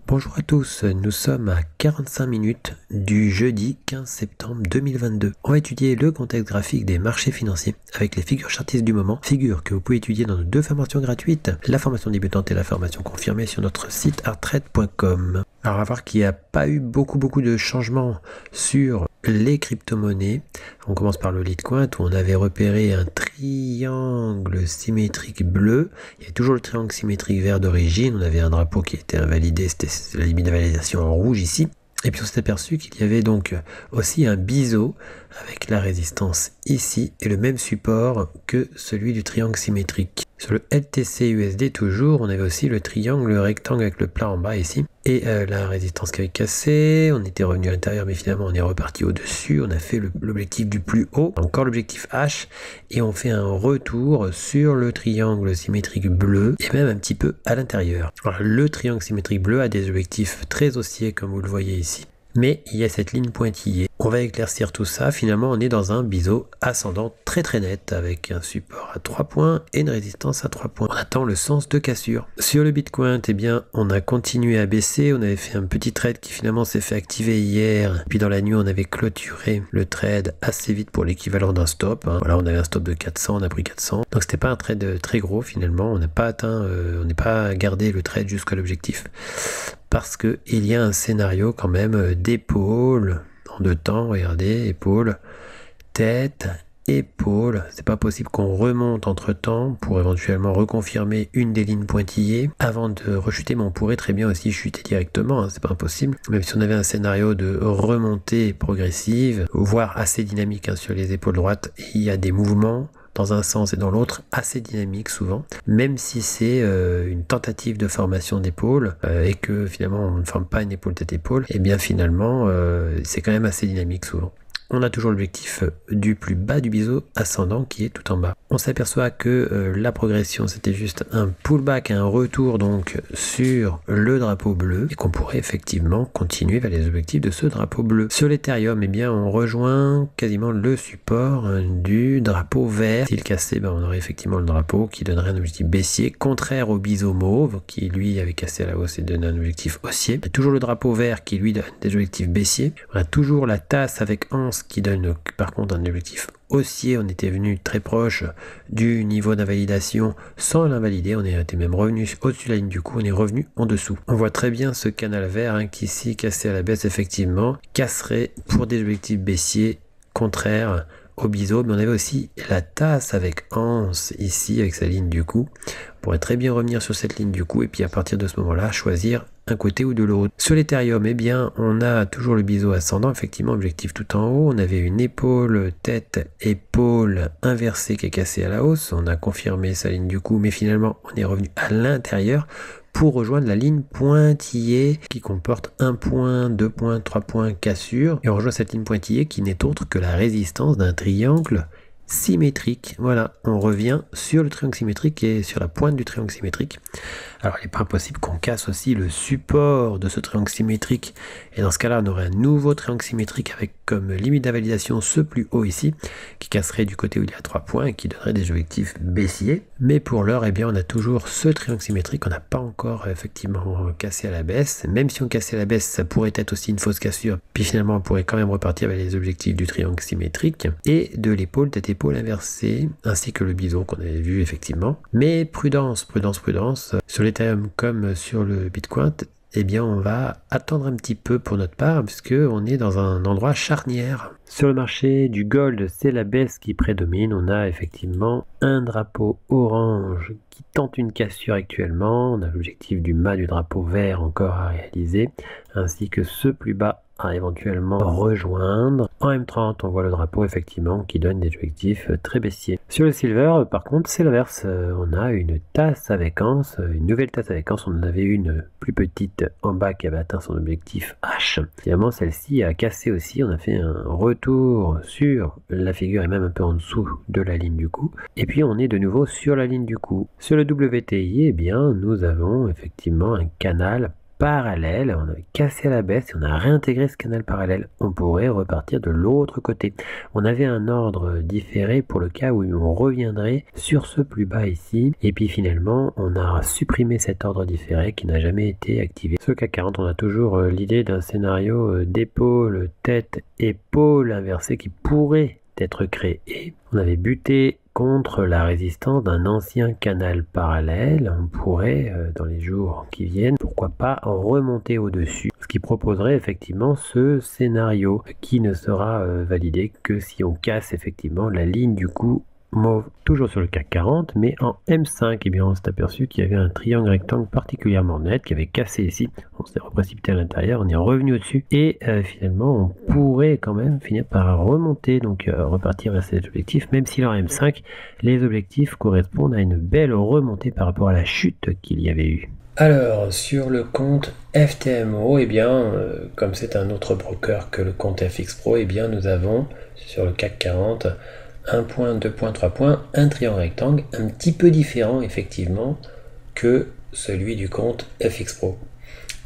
Bonjour à tous, nous sommes à 45 minutes du jeudi 15 septembre 2022. On va étudier le contexte graphique des marchés financiers avec les figures chartistes du moment, figures que vous pouvez étudier dans nos deux formations gratuites, la formation débutante et la formation confirmée sur notre site arttrade.com. Alors on va voir qu'il n'y a pas eu beaucoup de changements sur les crypto-monnaies. On commence par le Litecoin où on avait repéré un triangle symétrique bleu. Il y avait toujours le triangle symétrique vert d'origine. On avait un drapeau qui était invalidé, c'était la limite de validation en rouge ici. Et puis on s'est aperçu qu'il y avait donc aussi un biseau avec la résistance ici et le même support que celui du triangle symétrique. Sur le LTC USD toujours, on avait aussi le triangle, le rectangle avec le plat en bas ici. Et la résistance qui avait cassé, on était revenu à l'intérieur mais finalement on est reparti au-dessus, on a fait l'objectif du plus haut, encore l'objectif H, et on fait un retour sur le triangle symétrique bleu et même un petit peu à l'intérieur. Alors le triangle symétrique bleu a des objectifs très haussiers comme vous le voyez ici. Mais il y a cette ligne pointillée. On va éclaircir tout ça. Finalement, on est dans un biseau ascendant très net avec un support à 3 points et une résistance à 3 points. On attend le sens de cassure. Sur le Bitcoin, eh bien, on a continué à baisser. On avait fait un petit trade qui finalement s'est fait activer hier. Puis dans la nuit, on avait clôturé le trade assez vite pour l'équivalent d'un stop. Voilà, on avait un stop de 400, on a pris 400. Donc c'était pas un trade très gros finalement. On n'a pas atteint, on n'est pas gardé le trade jusqu'à l'objectif. Parce qu'il y a un scénario quand même d'épaule en deux temps, regardez, épaule, tête, épaule. C'est pas possible qu'on remonte entre temps pour éventuellement reconfirmer une des lignes pointillées avant de rechuter, mais on pourrait très bien aussi chuter directement, c'est pas impossible. Même si on avait un scénario de remontée progressive, voire assez dynamique sur les épaules droites, il y a des mouvements dans un sens et dans l'autre, assez dynamique souvent, même si c'est une tentative de formation d'épaule et que finalement on ne forme pas une épaule tête-épaule, et bien finalement c'est quand même assez dynamique souvent. On a toujours l'objectif du plus bas du biseau ascendant qui est tout en bas. On s'aperçoit que la progression c'était juste un pullback, un retour donc sur le drapeau bleu et qu'on pourrait effectivement continuer vers les objectifs de ce drapeau bleu. Sur l'Ethereum, eh bien on rejoint quasiment le support du drapeau vert. S'il cassait, on aurait effectivement le drapeau qui donnerait un objectif baissier, contraire au biseau mauve qui lui avait cassé à la hausse et donne un objectif haussier. Il y a toujours le drapeau vert qui lui donne des objectifs baissiers. On a toujours la tasse avec anse qui donne par contre un objectif haussier. On était venu très proche du niveau d'invalidation sans l'invalider, on était même revenu au-dessus de la ligne du coup, on est revenu en dessous. On voit très bien ce canal vert qui ici cassé à la baisse effectivement, casserait pour des objectifs baissiers contraires au biseau, mais on avait aussi la tasse avec anse ici avec sa ligne du coup. On pourrait très bien revenir sur cette ligne du coup et puis à partir de ce moment-là choisir un côté ou de l'autre. Sur l'Ethereum, eh bien, on a toujours le biseau ascendant, effectivement, objectif tout en haut. On avait une épaule, tête, épaule inversée qui est cassée à la hausse. On a confirmé sa ligne du coup, mais finalement, on est revenu à l'intérieur pour rejoindre la ligne pointillée qui comporte 1 point, 2 points, 3 points cassure. Et on rejoint cette ligne pointillée qui n'est autre que la résistance d'un triangle symétrique. Voilà, on revient sur le triangle symétrique et sur la pointe du triangle symétrique. Alors il n'est pas impossible qu'on casse aussi le support de ce triangle symétrique et dans ce cas là on aurait un nouveau triangle symétrique avec comme limite d'invalidation ce plus haut ici qui casserait du côté où il y a 3 points et qui donnerait des objectifs baissiers. Mais pour l'heure, eh bien, on a toujours ce triangle symétrique, on n'a pas encore effectivement cassé à la baisse. Même si on cassait à la baisse, ça pourrait être aussi une fausse cassure, puis finalement on pourrait quand même repartir avec les objectifs du triangle symétrique et de l'épaule tête-épaule inversée, ainsi que le biseau qu'on avait vu effectivement. Mais prudence, sur l'Ethereum comme sur le Bitcoin, eh bien on va attendre un petit peu pour notre part puisque on est dans un endroit charnière. Sur le marché du gold, c'est la baisse qui prédomine. On a effectivement un drapeau orange qui tente une cassure actuellement. On a l'objectif du mât du drapeau vert encore à réaliser, ainsi que ce plus bas à éventuellement rejoindre. En M30, on voit le drapeau effectivement qui donne des objectifs très baissiers. Sur le silver, par contre, c'est l'inverse. On a une tasse avec anse, une nouvelle tasse avec anse. On en avait une plus petite en bas qui avait atteint son objectif H. Finalement, celle-ci a cassé aussi. On a fait un retour sur la figure et même un peu en dessous de la ligne du coup. Et puis, on est de nouveau sur la ligne du coup. Sur le WTI, eh bien, nous avons effectivement un canal parallèle, on avait cassé à la baisse et on a réintégré ce canal parallèle. On pourrait repartir de l'autre côté. On avait un ordre différé pour le cas où on reviendrait sur ce plus bas ici. Et puis finalement, on a supprimé cet ordre différé qui n'a jamais été activé. Sur le CAC 40, on a toujours l'idée d'un scénario d'épaule, tête, épaule inversée qui pourrait être créé. On avait buté contre la résistance d'un ancien canal parallèle. On pourrait, dans les jours qui viennent, pourquoi pas remonter au-dessus, ce qui proposerait effectivement ce scénario qui ne sera validé que si on casse effectivement la ligne du coup mauve. Toujours sur le CAC 40, mais en M5, eh bien on s'est aperçu qu'il y avait un triangle rectangle particulièrement net qui avait cassé ici. On s'est reprécipité à l'intérieur, on est revenu au-dessus et finalement on pourrait quand même finir par remonter, donc repartir vers cet objectif, même si en M5, les objectifs correspondent à une belle remontée par rapport à la chute qu'il y avait eu. Alors, sur le compte FTMO, eh bien, comme c'est un autre broker que le compte FX Pro, eh bien, nous avons sur le CAC 40 1 point, 2 points, 3 points, un triangle rectangle un petit peu différent effectivement que celui du compte FX Pro.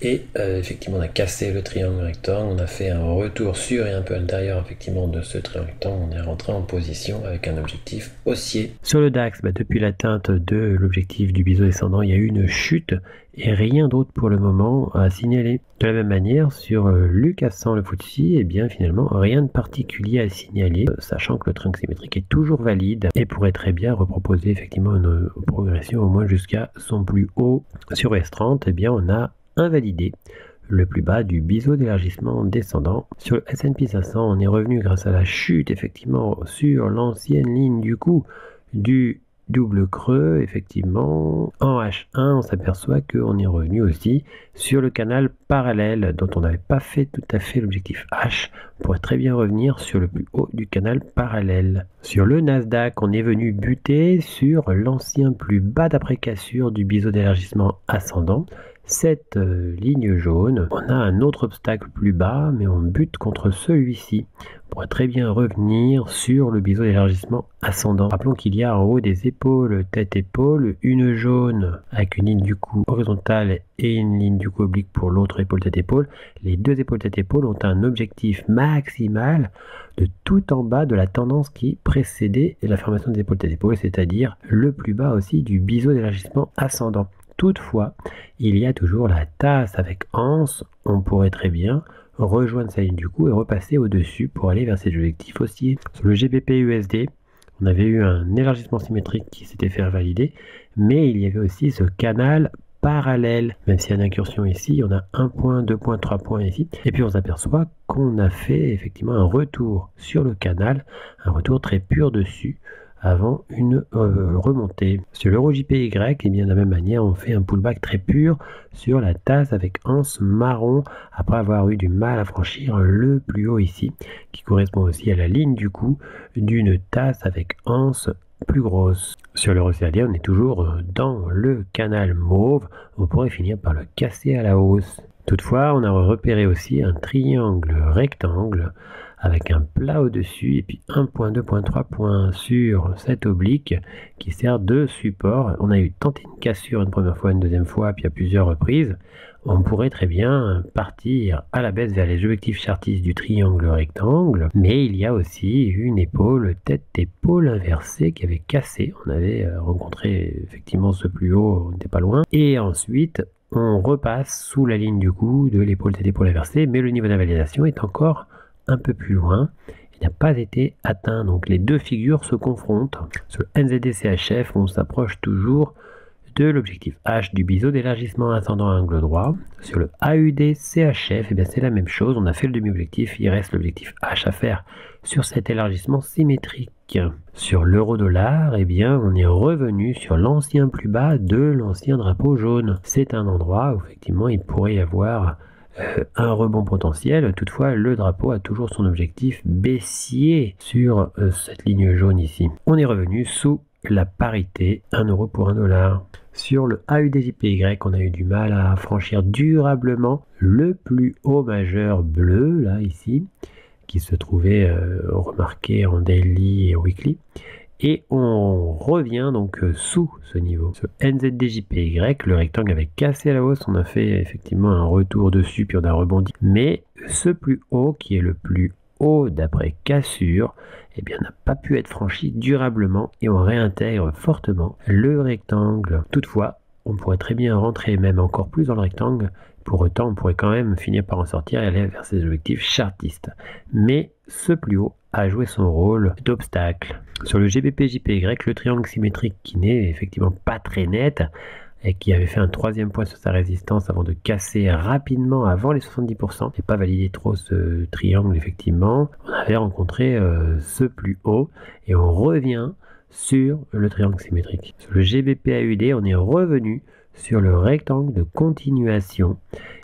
Et effectivement on a cassé le triangle rectangle, on a fait un retour sur et un peu à l'intérieur effectivement de ce triangle rectangle, on est rentré en position avec un objectif haussier. Sur le DAX, depuis l'atteinte de l'objectif du biseau descendant, il y a eu une chute et rien d'autre pour le moment à signaler. De la même manière, sur l'UCAS 100, le FTSE, eh bien finalement rien de particulier à signaler, sachant que le triangle symétrique est toujours valide et pourrait très bien reproposer effectivement une progression au moins jusqu'à son plus haut. Sur S30, eh bien on a invalidé le plus bas du biseau d'élargissement descendant. Sur le S&P 500, on est revenu grâce à la chute effectivement sur l'ancienne ligne du coup du double creux. Effectivement en H1 on s'aperçoit qu'on est revenu aussi sur le canal parallèle dont on n'avait pas fait tout à fait l'objectif H. On pourrait très bien revenir sur le plus haut du canal parallèle. Sur le Nasdaq, on est venu buter sur l'ancien plus bas d'après cassure du biseau d'élargissement ascendant. Cette ligne jaune, on a un autre obstacle plus bas, mais on bute contre celui-ci. On pourrait très bien revenir sur le biseau d'élargissement ascendant. Rappelons qu'il y a en haut des épaules, tête-épaule, une jaune avec une ligne du coup horizontale et une ligne du coup oblique pour l'autre épaule tête-épaule. Les deux épaules tête-épaule ont un objectif maximal de tout en bas de la tendance qui précédait la formation des épaules tête-épaule, c'est-à-dire le plus bas aussi du biseau d'élargissement ascendant. Toutefois, il y a toujours la tasse avec anse, on pourrait très bien rejoindre sa ligne du coup et repasser au-dessus pour aller vers ses objectifs haussiers. Sur le GBP USD, on avait eu un élargissement symétrique qui s'était fait valider, mais il y avait aussi ce canal parallèle. Même s'il y a une incursion ici, on a 1 point, 2 points, 3 points ici. Et puis on s'aperçoit qu'on a fait effectivement un retour sur le canal, un retour très pur dessus, avant une remontée. Sur l'euro JPY, et bien de la même manière, on fait un pullback très pur sur la tasse avec anse marron après avoir eu du mal à franchir le plus haut ici, qui correspond aussi à la ligne du coup d'une tasse avec anse plus grosse. Sur l'euro CAD, on est toujours dans le canal mauve, on pourrait finir par le casser à la hausse. Toutefois, on a repéré aussi un triangle rectangle avec un plat au-dessus et puis 1 point, 2 points, 3 points sur cette oblique qui sert de support. On a eu tenté une cassure une première fois, une deuxième fois, puis à plusieurs reprises. On pourrait très bien partir à la baisse vers les objectifs chartistes du triangle rectangle, mais il y a aussi une épaule, tête-épaule inversée qui avait cassé. On avait rencontré effectivement ce plus haut, on n'était pas loin. Et ensuite, on repasse sous la ligne du coup de l'épaule tête-épaule inversée, mais le niveau d'invalidation est encore un peu plus loin, il n'a pas été atteint, donc les deux figures se confrontent. Sur le NZD-CHF, on s'approche toujours de l'objectif H du biseau d'élargissement ascendant à angle droit. Sur le AUD-CHF, c'est la même chose, on a fait le demi-objectif, il reste l'objectif H à faire sur cet élargissement symétrique. Sur l'euro-dollar, on est revenu sur l'ancien plus bas de l'ancien drapeau jaune. C'est un endroit où effectivement il pourrait y avoir un rebond potentiel. Toutefois, le drapeau a toujours son objectif baissier sur cette ligne jaune ici. On est revenu sous la parité 1 euro pour 1 dollar. Sur le AUD-JPY, on a eu du mal à franchir durablement le plus haut majeur bleu, là, ici, qui se trouvait remarqué en daily et weekly. Et on revient donc sous ce niveau. Ce NZDJPY, le rectangle avait cassé à la hausse, on a fait effectivement un retour dessus puis on a rebondi. Mais ce plus haut, qui est le plus haut d'après cassure, eh bien n'a pas pu être franchi durablement et on réintègre fortement le rectangle. Toutefois, on pourrait très bien rentrer même encore plus dans le rectangle. Pour autant, on pourrait quand même finir par en sortir et aller vers ses objectifs chartistes. Mais ce plus haut a joué son rôle d'obstacle. Sur le GBP-JPY, le triangle symétrique qui n'est effectivement pas très net et qui avait fait un troisième point sur sa résistance avant de casser rapidement avant les 70%, et pas validé trop ce triangle effectivement, on avait rencontré ce plus haut et on revient sur le triangle symétrique. Sur le GBP-AUD, on est revenu sur le rectangle de continuation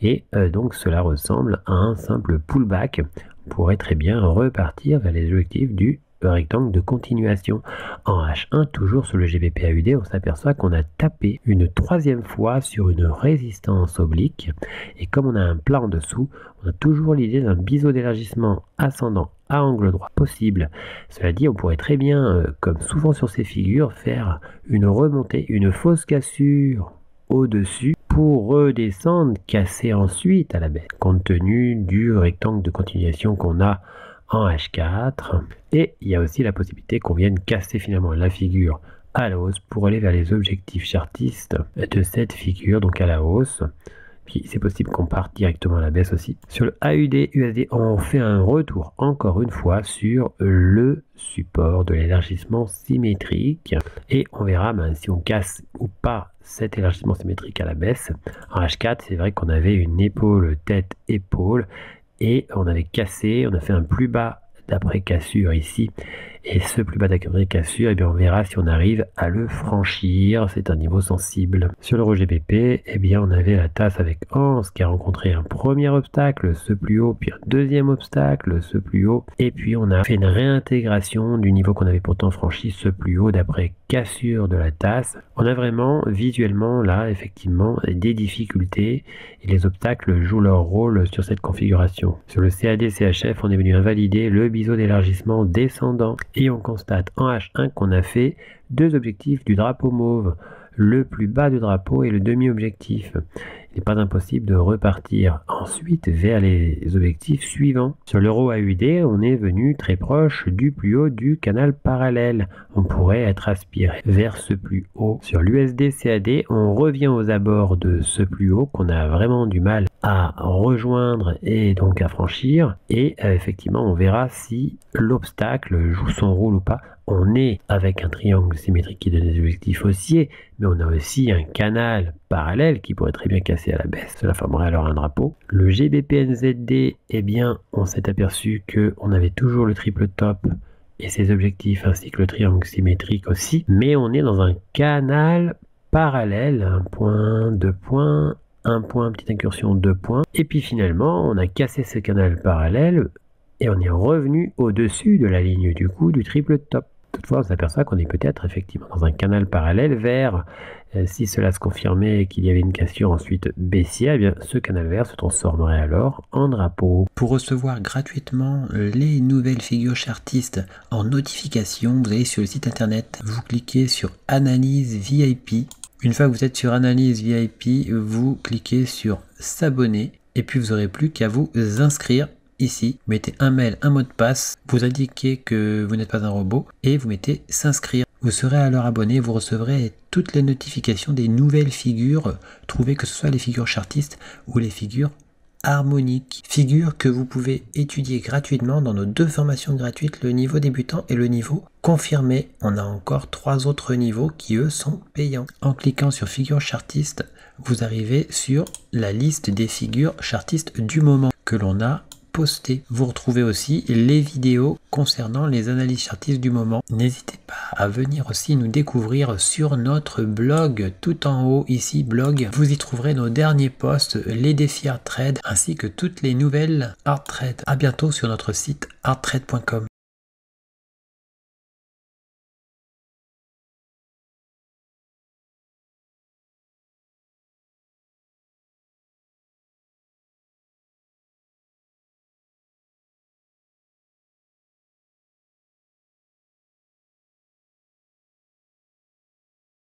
et donc cela ressemble à un simple pullback. On pourrait très bien repartir vers les objectifs du rectangle de continuation. En H1, toujours sur le GBP-AUD, on s'aperçoit qu'on a tapé une troisième fois sur une résistance oblique et comme on a un plat en dessous, on a toujours l'idée d'un biseau d'élargissement ascendant à angle droit possible. Cela dit, on pourrait très bien, comme souvent sur ces figures, faire une remontée, une fausse cassure au-dessus pour redescendre, casser ensuite à la baisse, compte tenu du rectangle de continuation qu'on a en H4. Et il y a aussi la possibilité qu'on vienne casser finalement la figure à la hausse pour aller vers les objectifs chartistes de cette figure, donc à la hausse. Puis c'est possible qu'on parte directement à la baisse aussi. Sur le AUD-USD, on fait un retour encore une fois sur le support de l'élargissement symétrique. Et on verra si on casse ou pas cet élargissement symétrique à la baisse. En H4, c'est vrai qu'on avait une épaule, tête-épaule. Et on avait cassé, on a fait un plus bas d'après cassure ici. Et ce plus bas d'après cassure, eh bien on verra si on arrive à le franchir. C'est un niveau sensible. Sur le GBP, eh bien on avait la tasse avec Anse qui a rencontré un premier obstacle, ce plus haut, puis un deuxième obstacle, ce plus haut. Et puis on a fait une réintégration du niveau qu'on avait pourtant franchi, ce plus haut d'après cassure de la tasse. On a vraiment visuellement là effectivement des difficultés et les obstacles jouent leur rôle sur cette configuration. Sur le CAD-CHF, on est venu invalider le biseau d'élargissement descendant et on constate en H1 qu'on a fait deux objectifs du drapeau mauve, le plus bas du drapeau et le demi-objectif. Il n'est pas impossible de repartir ensuite vers les objectifs suivants. Sur l'euro AUD, on est venu très proche du plus haut du canal parallèle. On pourrait être aspiré vers ce plus haut. Sur l'USD CAD, on revient aux abords de ce plus haut qu'on a vraiment du mal à rejoindre et donc à franchir. Et effectivement, on verra si l'obstacle joue son rôle ou pas. On est avec un triangle symétrique qui donne des objectifs haussiers, mais on a aussi un canal parallèle qui pourrait très bien casser à la baisse. Cela formerait alors un drapeau. Le GBP-NZD, eh bien, on s'est aperçu qu'on avait toujours le triple top et ses objectifs ainsi que le triangle symétrique aussi, mais on est dans un canal parallèle, un point, deux points, un point, petite incursion, deux points, et puis finalement, on a cassé ce canal parallèle et on est revenu au-dessus de la ligne du coup du triple top. Toutefois, on s'aperçoit qu'on est peut-être effectivement dans un canal parallèle vers, si cela se confirmait qu'il y avait une cassure ensuite baissière, eh bien ce canal vert se transformerait alors en drapeau. Pour recevoir gratuitement les nouvelles figures chartistes en notification, vous allez sur le site internet, vous cliquez sur Analyse VIP. Une fois que vous êtes sur Analyse VIP, vous cliquez sur S'abonner et puis vous n'aurez plus qu'à vous inscrire. Ici, vous mettez un mail, un mot de passe, vous indiquez que vous n'êtes pas un robot et vous mettez s'inscrire. Vous serez alors abonné, vous recevrez toutes les notifications des nouvelles figures trouvées, que ce soit les figures chartistes ou les figures harmoniques. Figures que vous pouvez étudier gratuitement dans nos deux formations gratuites, le niveau débutant et le niveau confirmé. On a encore 3 autres niveaux qui eux sont payants. En cliquant sur figures chartistes, vous arrivez sur la liste des figures chartistes du moment que l'on a posté. Vous retrouvez aussi les vidéos concernant les analyses chartistes du moment. N'hésitez pas à venir aussi nous découvrir sur notre blog, tout en haut ici blog. Vous y trouverez nos derniers posts, les défis Art Trade ainsi que toutes les nouvelles Art Trade. À bientôt sur notre site arttrade.com.